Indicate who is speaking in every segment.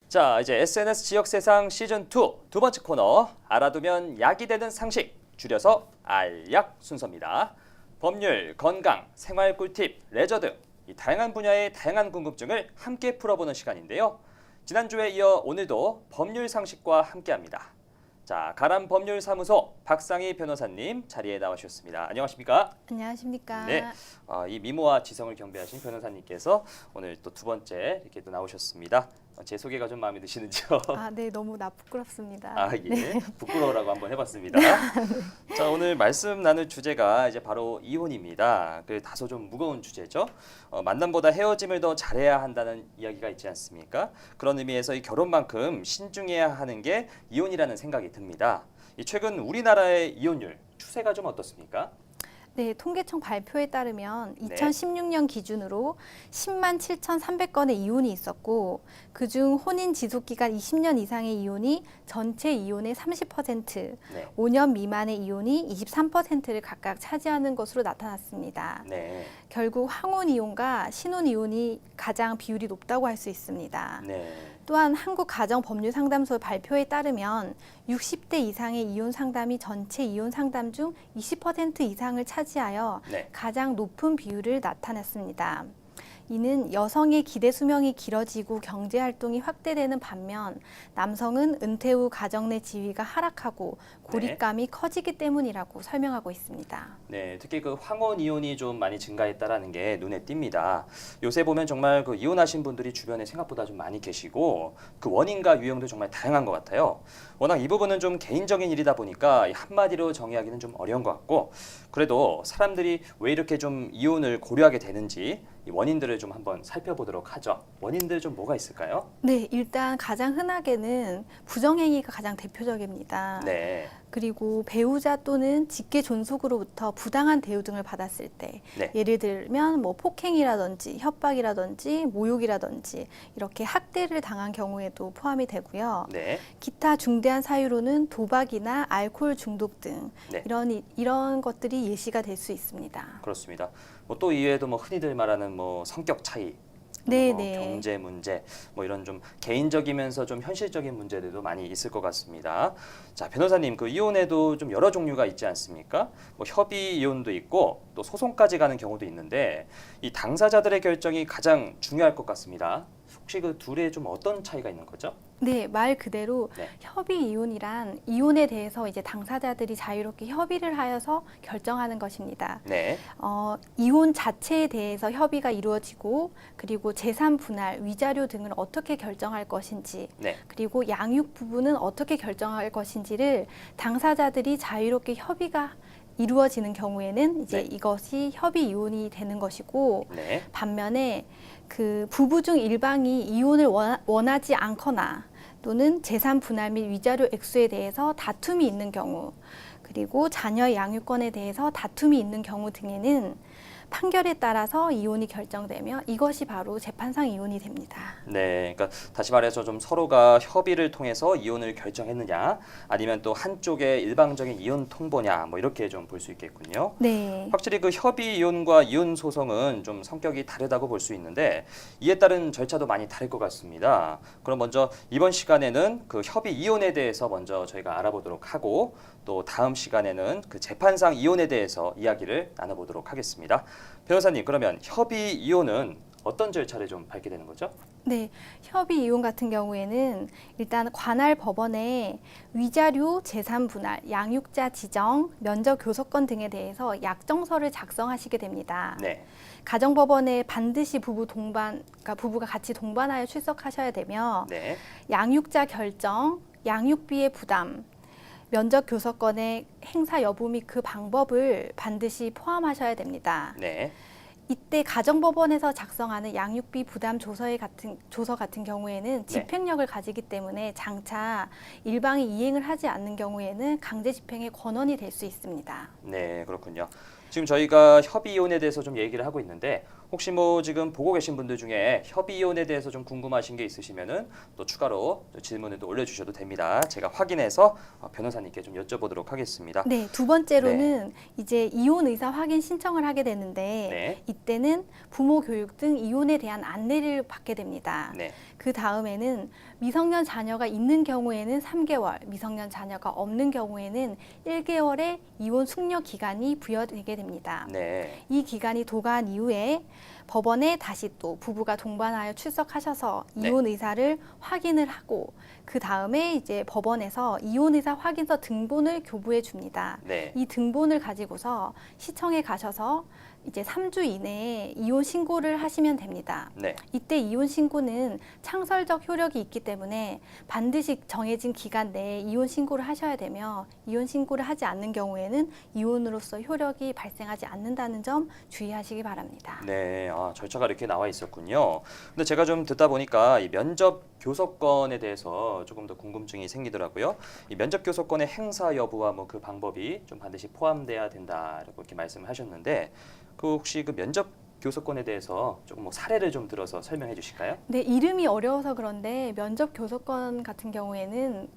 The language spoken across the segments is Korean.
Speaker 1: 자, 이제 SNS 지역세상 시즌2 두 번째 코너 알아두면 약이 되는 상식, 줄여서 알약 순서입니다. 법률, 건강, 생활 꿀팁, 레저 등 이 다양한 분야의 다양한 궁금증을 함께 풀어보는 시간인데요. 지난주에 이어 오늘도 법률 상식과 함께합니다. 자, 가람 법률사무소 박상희 변호사님 자리에 나와주셨습니다. 안녕하십니까?
Speaker 2: 안녕하십니까?
Speaker 1: 네, 이 미모와 지성을 경배하신 변호사님께서 오늘 또 두 번째 이렇게 또 나오셨습니다. 제 소개가 좀 마음에 드시는지요?
Speaker 2: 네, 너무 부끄럽습니다.
Speaker 1: 예.
Speaker 2: 네.
Speaker 1: 부끄러우라고 한번 해봤습니다. 자, 오늘 말씀 나눌 주제가 이제 바로 이혼입니다. 그 다소 좀 무거운 주제죠. 만남보다 헤어짐을 더 잘해야 한다는 이야기가 있지 않습니까? 그런 의미에서 이 결혼만큼 신중해야 하는 게 이혼이라는 생각이 듭니다. 최근 우리나라의 이혼율 추세가 좀 어떻습니까?
Speaker 2: 네, 통계청 발표에 따르면 2016년 기준으로 10만 7,300건의 이혼이 있었고 그중 혼인 지속기간 20년 이상의 이혼이 전체 이혼의 30%, 5년 미만의 이혼이 23%를 각각 차지하는 것으로 나타났습니다.
Speaker 1: 네.
Speaker 2: 결국 황혼 이혼과 신혼 이혼이 가장 비율이 높다고 할 수 있습니다.
Speaker 1: 네.
Speaker 2: 또한 한국가정법률상담소 발표에 따르면 60대 이상의 이혼 상담이 전체 이혼 상담 중 20% 이상을 차지하여 가장 높은 비율을 나타냈습니다. 이는 여성의 기대 수명이 길어지고 경제 활동이 확대되는 반면 남성은 은퇴 후 가정 내 지위가 하락하고 고립감이 커지기 때문이라고 설명하고 있습니다.
Speaker 1: 네, 특히 그 황혼 이혼이 좀 많이 증가했다라는 게 눈에 띈니다. 요새 보면 정말 그 이혼하신 분들이 주변에 생각보다 좀 많이 계시고 그 원인과 유형도 정말 다양한 것 같아요. 워낙 이 부분은 좀 개인적인 일이다 보니까 한마디로 정의하기는 좀 어려운 것 같고 그래도 사람들이 왜 이렇게 좀 이혼을 고려하게 되는지 이 원인들을 좀 한번 살펴보도록 하죠. 원인들 좀 뭐가 있을까요?
Speaker 2: 네, 일단 가장 흔하게는 부정행위가 가장 대표적입니다.
Speaker 1: 네.
Speaker 2: 그리고 배우자 또는 직계 존속으로부터 부당한 대우 등을 받았을 때 예를 들면 뭐 폭행이라든지 협박이라든지 모욕이라든지 이렇게 학대를 당한 경우에도 포함이 되고요. 기타 중대한 사유로는 도박이나 알코올 중독 등 이런 것들이 예시가 될 수 있습니다.
Speaker 1: 그렇습니다. 또 이외에도 흔히들 말하는 성격 차이, 경제 문제, 이런 좀 개인적이면서 좀 현실적인 문제들도 많이 있을 것 같습니다. 자, 변호사님, 그 이혼에도 좀 여러 종류가 있지 않습니까? 협의 이혼도 있고 또 소송까지 가는 경우도 있는데 이 당사자들의 결정이 가장 중요할 것 같습니다. 혹시 그 둘의 좀 어떤 차이가 있는 거죠?
Speaker 2: 네, 말 그대로 협의 이혼이란 이혼에 대해서 이제 당사자들이 자유롭게 협의를 하여서 결정하는 것입니다. 이혼 자체에 대해서 협의가 이루어지고 그리고 재산 분할, 위자료 등을 어떻게 결정할 것인지 그리고 양육 부분은 어떻게 결정할 것인지를 당사자들이 자유롭게 협의가 이루어지는 경우에는 이제 이것이 협의 이혼이 되는 것이고 반면에 그 부부 중 일방이 이혼을 원하지 않거나 또는 재산 분할 및 위자료 액수에 대해서 다툼이 있는 경우 그리고 자녀의 양육권에 대해서 다툼이 있는 경우 등에는 판결에 따라서 이혼이 결정되며 이것이 바로 재판상 이혼이 됩니다. 네,
Speaker 1: 그러니까 다시 말해서 좀 서로가 협의를 통해서 이혼을 결정했느냐, 아니면 또 한쪽의 일방적인 이혼 통보냐, 이렇게 좀 볼 수 있겠군요. 확실히 그 협의 이혼과 이혼 소송은 좀 성격이 다르다고 볼 수 있는데 이에 따른 절차도 많이 다를 것 같습니다. 그럼 먼저 이번 시간에는 그 협의 이혼에 대해서 먼저 저희가 알아보도록 하고 또 다음 시간에는 그 재판상 이혼에 대해서 이야기를 나눠보도록 하겠습니다. 변호사님, 그러면 협의 이혼은 어떤 절차를 좀 밟게 되는 거죠?
Speaker 2: 네, 협의 이혼 같은 경우에는 일단 관할 법원에 위자료, 재산 분할, 양육자 지정, 면접 교섭권 등에 대해서 약정서를 작성하시게 됩니다. 가정법원에 반드시 그러니까 부부가 같이 동반하여 출석하셔야 되며 양육자 결정, 양육비의 부담, 면접 교섭권의 행사 여부 및 그 방법을 반드시 포함하셔야 됩니다. 이때 가정법원에서 작성하는 양육비 부담 조서 같은 경우에는 집행력을 가지기 때문에 장차 일방이 이행을 하지 않는 경우에는 강제 집행의 권한이 될 수 있습니다.
Speaker 1: 네, 그렇군요. 지금 저희가 협의 이혼에 대해서 좀 얘기를 하고 있는데 혹시 뭐 지금 보고 계신 분들 중에 협의 이혼에 대해서 좀 궁금하신 게 있으시면은 또 추가로 질문을 또 올려주셔도 됩니다. 제가 확인해서 변호사님께 좀 여쭤보도록 하겠습니다.
Speaker 2: 네, 두 번째로는 이제 이혼 의사 확인 신청을 하게 되는데 이때는 부모 교육 등 이혼에 대한 안내를 받게 됩니다. 그 다음에는 미성년 자녀가 있는 경우에는 3개월, 미성년 자녀가 없는 경우에는 1개월의 이혼 숙려 기간이 부여되게 됩니다. 이 기간이 도가한 이후에 법원에 다시 또 부부가 동반하여 출석하셔서 이혼 의사를 확인을 하고 그 다음에 이제 법원에서 이혼 의사 확인서 등본을 교부해 줍니다. 이 등본을 가지고서 시청에 가셔서 이제 3주 이내에 이혼 신고를 하시면 됩니다. 이때 이혼 신고는 창설적 효력이 있기 때문에 반드시 정해진 기간 내에 이혼 신고를 하셔야 되며 이혼 신고를 하지 않는 경우에는 이혼으로서 효력이 발생하지 않는다는 점 주의하시기 바랍니다.
Speaker 1: 네, 절차가 이렇게 나와 있었군요. 근데 제가 좀 듣다 보니까 이 면접 교섭권에 대해서 조금 더 궁금증이 생기더라고요. 이 면접 교섭권의 행사 여부와 뭐 그 방법이 좀 반드시 포함돼야 된다라고 이렇게 말씀을 하셨는데 그 혹시 그 면접 교섭권에 대해서 조금 뭐 사례를 좀 들어서 설명해 주실까요?
Speaker 2: 네, 이름이 어려워서 그런데 면접 교섭권 같은 경우에는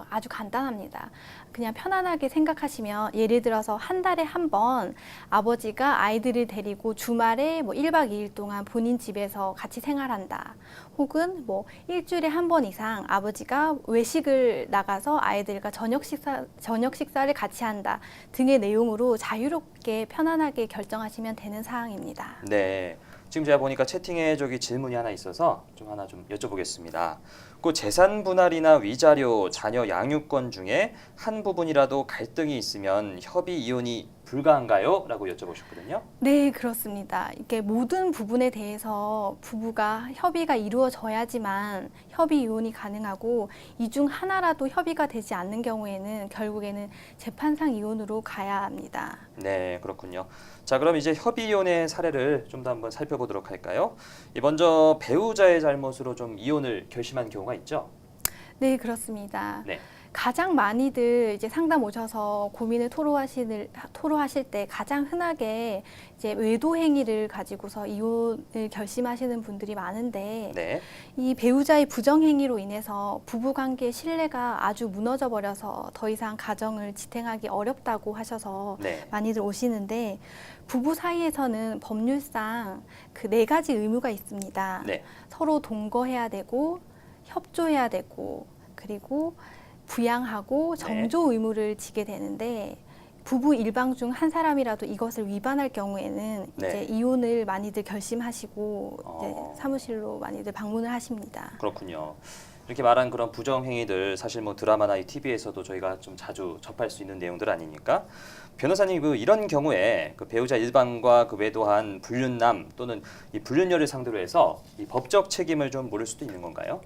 Speaker 2: 아주 간단합니다. 그냥 편안하게 생각하시면 예를 들어서 한 달에 한 번 아버지가 아이들을 데리고 주말에 뭐 1박 2일 동안 본인 집에서 같이 생활한다. 혹은 뭐 일주일에 한 번 이상 아버지가 외식을 나가서 아이들과 저녁 식사를 같이 한다 등의 내용으로 자유롭게 편안하게 결정하시면 되는 사항입니다.
Speaker 1: 네. 지금 제가 보니까 채팅에 저기 질문이 하나 있어서 좀 하나 좀 여쭤보겠습니다. 그 재산 분할이나 위자료, 자녀 양육권 중에 한 부분이라도 갈등이 있으면 협의 이혼이 불가한가요? 라고 여쭤보셨거든요.
Speaker 2: 네, 그렇습니다. 이게 모든 부분에 대해서 부부가 협의가 이루어져야지만 협의 이혼이 가능하고 이 중 하나라도 협의가 되지 않는 경우에는 결국에는 재판상 이혼으로 가야 합니다.
Speaker 1: 네, 그렇군요. 자, 그럼 이제 협의 이혼의 사례를 좀 더 한번 살펴보도록 할까요? 먼저 배우자의 잘못으로 좀 이혼을 결심한 경우가 있죠?
Speaker 2: 네, 그렇습니다. 가장 많이들 이제 상담 오셔서 고민을 토로하실 때 가장 흔하게 이제 외도 행위를 가지고서 이혼을 결심하시는 분들이 많은데 이 배우자의 부정 행위로 인해서 부부 관계의 신뢰가 아주 무너져 버려서 더 이상 가정을 지탱하기 어렵다고 하셔서 많이들 오시는데 부부 사이에서는 법률상 그 4가지 의무가 있습니다. 서로 동거해야 되고 협조해야 되고 그리고 부양하고 정조 의무를 지게 되는데 부부 일방 중 한 사람이라도 이것을 위반할 경우에는 이제 이혼을 많이들 결심하시고 이제 사무실로 많이들 방문을 하십니다.
Speaker 1: 그렇군요. 이렇게 말한 그런 부정 행위들 사실 뭐 드라마나 이 TV에서도 저희가 좀 자주 접할 수 있는 내용들 아닙니까? 변호사님 그 이런 경우에 그 배우자 일방과 그 외도한 불륜남 또는 이 불륜녀를 상대로 해서 이 법적 책임을 좀 물을 수도 있는 건가요?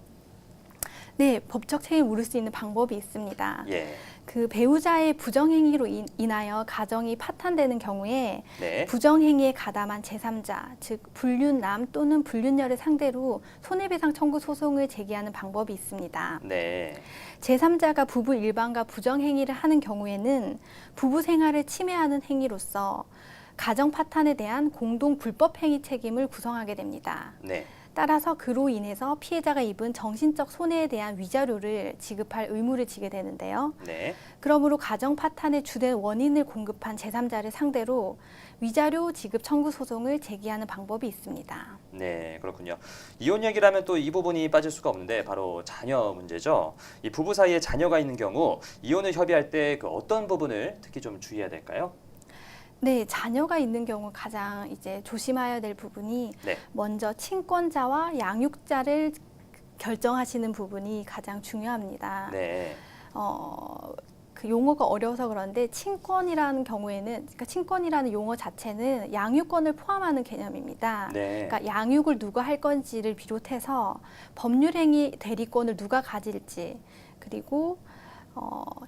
Speaker 2: 네, 법적 책임을 물을 수 있는 방법이 있습니다. 그 배우자의 부정행위로 인하여 가정이 파탄되는 경우에 부정행위에 가담한 제3자, 즉 불륜남 또는 불륜녀를 상대로 손해배상 청구 소송을 제기하는 방법이 있습니다. 제3자가 부부 일방과 부정행위를 하는 경우에는 부부 생활을 침해하는 행위로서 가정 파탄에 대한 공동 불법행위 책임을 구성하게 됩니다. 따라서 그로 인해서 피해자가 입은 정신적 손해에 대한 위자료를 지급할 의무를 지게 되는데요. 그러므로 가정 파탄의 주된 원인을 공급한 제3자를 상대로 위자료 지급 청구 소송을 제기하는 방법이 있습니다.
Speaker 1: 네, 그렇군요. 이혼 얘기를 하면 또 이 부분이 빠질 수가 없는데 바로 자녀 문제죠. 이 부부 사이에 자녀가 있는 경우 이혼을 협의할 때 그 어떤 부분을 특히 좀 주의해야 될까요?
Speaker 2: 네, 자녀가 있는 경우 가장 이제 조심해야 될 부분이 먼저 친권자와 양육자를 결정하시는 부분이 가장 중요합니다. 그 용어가 어려워서 그런데 친권이라는 경우에는 그러니까 친권이라는 용어 자체는 양육권을 포함하는 개념입니다. 그러니까 양육을 누가 할 건지를 비롯해서 법률행위 대리권을 누가 가질지 그리고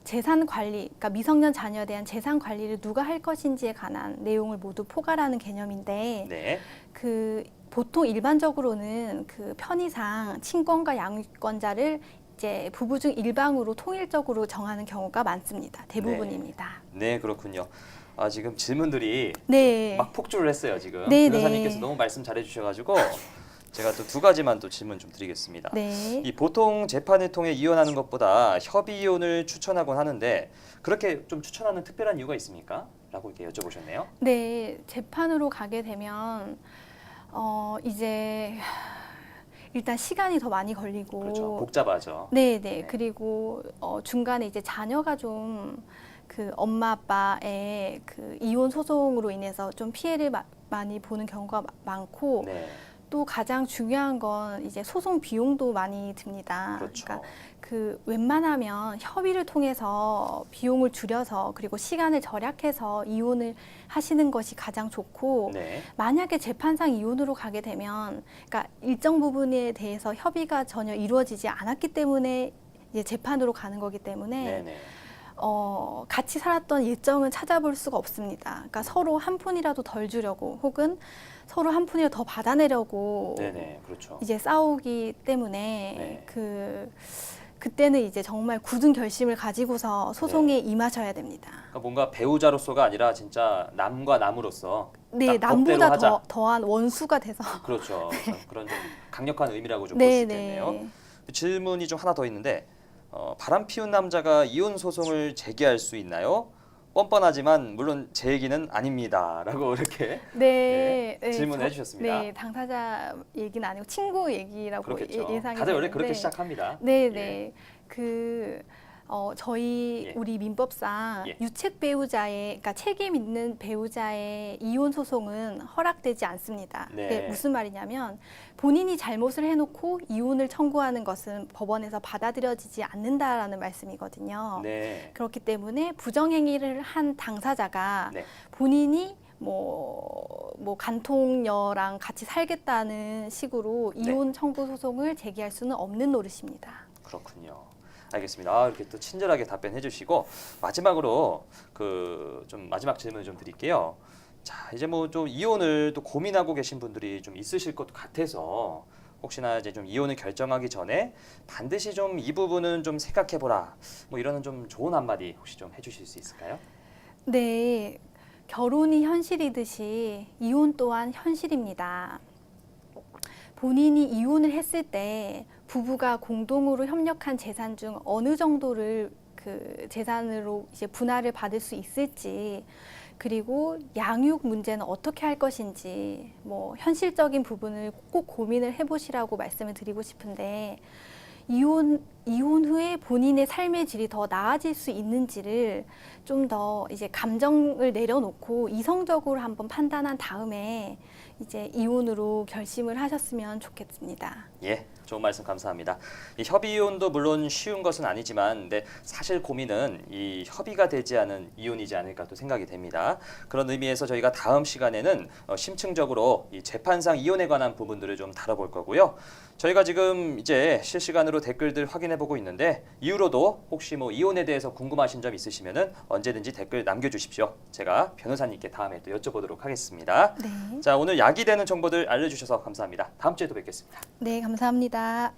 Speaker 2: 재산 관리, 그러니까 미성년 자녀에 대한 재산 관리를 누가 할 것인지에 관한 내용을 모두 포괄하는 개념인데 그 보통 일반적으로는 그 편의상 친권과 양육권자를 이제 부부 중 일방으로 통일적으로 정하는 경우가 많습니다. 대부분입니다.
Speaker 1: 네, 그렇군요. 지금 질문들이
Speaker 2: 네.
Speaker 1: 막 폭주를 했어요. 지금
Speaker 2: 네,
Speaker 1: 변호사님께서
Speaker 2: 네.
Speaker 1: 너무 말씀 잘해주셔가지고 제가 또 두 가지만 또 질문 좀 드리겠습니다.
Speaker 2: 네.
Speaker 1: 이 보통 재판을 통해 이혼하는 것보다 협의 이혼을 추천하곤 하는데 그렇게 좀 추천하는 특별한 이유가 있습니까? 라고 이렇게 여쭤보셨네요.
Speaker 2: 네, 재판으로 가게 되면 이제 일단 시간이 더 많이 걸리고
Speaker 1: 그렇죠. 복잡하죠.
Speaker 2: 네.
Speaker 1: 네.
Speaker 2: 그리고 중간에 이제 자녀가 좀 그 엄마 아빠의 그 이혼 소송으로 인해서 좀 피해를 많이 보는 경우가 많고
Speaker 1: 네.
Speaker 2: 또 가장 중요한 건 이제 소송 비용도 많이 듭니다.
Speaker 1: 그렇죠.
Speaker 2: 그러니까 그 웬만하면 협의를 통해서 비용을 줄여서 그리고 시간을 절약해서 이혼을 하시는 것이 가장 좋고
Speaker 1: 네.
Speaker 2: 만약에 재판상 이혼으로 가게 되면 그러니까 일정 부분에 대해서 협의가 전혀 이루어지지 않았기 때문에 이제 재판으로 가는 거기 때문에
Speaker 1: 네네.
Speaker 2: 같이 살았던 일정은 찾아볼 수가 없습니다. 그러니까 서로 한 푼이라도 덜 주려고 혹은 서로 한 푼이라도 더 받아내려고
Speaker 1: 네네. 그렇죠.
Speaker 2: 이제 싸우기 때문에
Speaker 1: 네.
Speaker 2: 그때는 이제 정말 굳은 결심을 가지고서 소송에 임하셔야 됩니다.
Speaker 1: 그러니까 뭔가 배우자로서가 아니라 진짜 남과 남으로서
Speaker 2: 네,
Speaker 1: 딱 법대로
Speaker 2: 남보다
Speaker 1: 하자.
Speaker 2: 더한 원수가 돼서.
Speaker 1: 그렇죠. 그런 좀 강력한 의미라고 좀 볼 수
Speaker 2: 네,
Speaker 1: 있겠네요.
Speaker 2: 네.
Speaker 1: 질문이 좀 하나 더 있는데 바람 피운 남자가 이혼 소송을 제기할 수 있나요? 뻔뻔하지만 물론 제 얘기는 아닙니다라고 이렇게
Speaker 2: 네,
Speaker 1: 질문해 주셨습니다.
Speaker 2: 네, 당사자 얘기는 아니고 친구 얘기라고
Speaker 1: 그렇겠죠.
Speaker 2: 예상이
Speaker 1: 다들 원래
Speaker 2: 되는데.
Speaker 1: 그렇게 시작합니다.
Speaker 2: 네. 저희 우리 민법상
Speaker 1: 예.
Speaker 2: 유책 배우자의, 그러니까 책임 있는 배우자의 이혼 소송은 허락되지 않습니다.
Speaker 1: 네.
Speaker 2: 그게 무슨 말이냐면 본인이 잘못을 해놓고 이혼을 청구하는 것은 법원에서 받아들여지지 않는다라는 말씀이거든요.
Speaker 1: 네.
Speaker 2: 그렇기 때문에 부정행위를 한 당사자가
Speaker 1: 네.
Speaker 2: 본인이 뭐 간통녀랑 같이 살겠다는 식으로 이혼 청구 소송을 제기할 수는 없는 노릇입니다.
Speaker 1: 그렇군요. 알겠습니다. 이렇게 또 친절하게 답변해 주시고 마지막으로 좀 마지막 질문 좀 드릴게요. 자, 이제 뭐 좀 이혼을 또 고민하고 계신 분들이 좀 있으실 것 같아서 혹시나 이제 좀 이혼을 결정하기 전에 반드시 좀 이 부분은 좀 생각해 보라. 뭐 이런 좀 좋은 한마디 혹시 좀 해주실 수 있을까요?
Speaker 2: 네, 결혼이 현실이듯이 이혼 또한 현실입니다. 본인이 이혼을 했을 때 부부가 공동으로 협력한 재산 중 어느 정도를 그 재산으로 이제 분할을 받을 수 있을지, 그리고 양육 문제는 어떻게 할 것인지, 뭐 현실적인 부분을 꼭 고민을 해보시라고 말씀을 드리고 싶은데, 이혼 후에 본인의 삶의 질이 더 나아질 수 있는지를 좀 더 이제 감정을 내려놓고 이성적으로 한번 판단한 다음에 이제 이혼으로 결심을 하셨으면 좋겠습니다.
Speaker 1: 예, 좋은 말씀 감사합니다. 이 협의 이혼도 물론 쉬운 것은 아니지만, 근데 사실 고민은 이 협의가 되지 않은 이혼이지 않을까 또 생각이 됩니다. 그런 의미에서 저희가 다음 시간에는 심층적으로 이 재판상 이혼에 관한 부분들을 좀 다뤄볼 거고요. 저희가 지금 이제 실시간으로 댓글들 확인해 보고 있는데 이후로도 혹시 뭐 이혼에 대해서 궁금하신 점 있으시면은 언제든지 댓글 남겨주십시오. 제가 변호사님께 다음에 또 여쭤보도록 하겠습니다.
Speaker 2: 네.
Speaker 1: 자, 오늘 약이 되는 정보들 알려주셔서 감사합니다. 다음 주에도 뵙겠습니다.
Speaker 2: 네, 감사합니다.